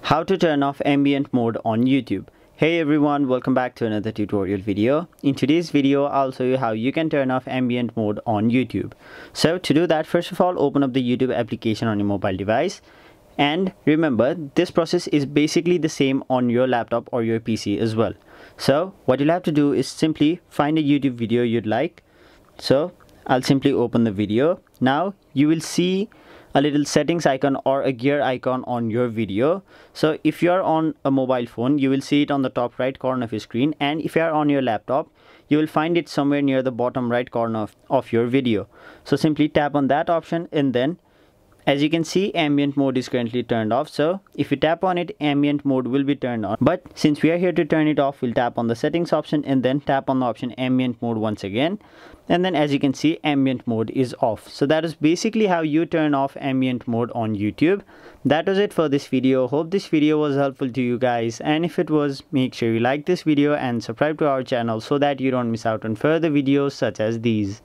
How to turn off ambient mode on YouTube. Hey everyone, welcome back to another tutorial video. In today's video, I'll show you how you can turn off ambient mode on YouTube. So to do that, first of all, open up the YouTube application on your mobile device. And remember, this process is basically the same on your laptop or your PC as well. So what you'll have to do is simply find a YouTube video you'd like. So I'll simply open the video. Now you will see a little settings icon or a gear icon on your video. So if you are on a mobile phone, you will see it on the top right corner of your screen, and if you are on your laptop, you will find it somewhere near the bottom right corner of your video. So simply tap on that option, and then as you can see, ambient mode is currently turned off. So if you tap on it, ambient mode will be turned on. But since we are here to turn it off, we'll tap on the settings option and then tap on the option ambient mode once again. And then as you can see, ambient mode is off. So that is basically how you turn off ambient mode on YouTube. That was it for this video. Hope this video was helpful to you guys. And if it was, make sure you like this video and subscribe to our channel so that you don't miss out on further videos such as these.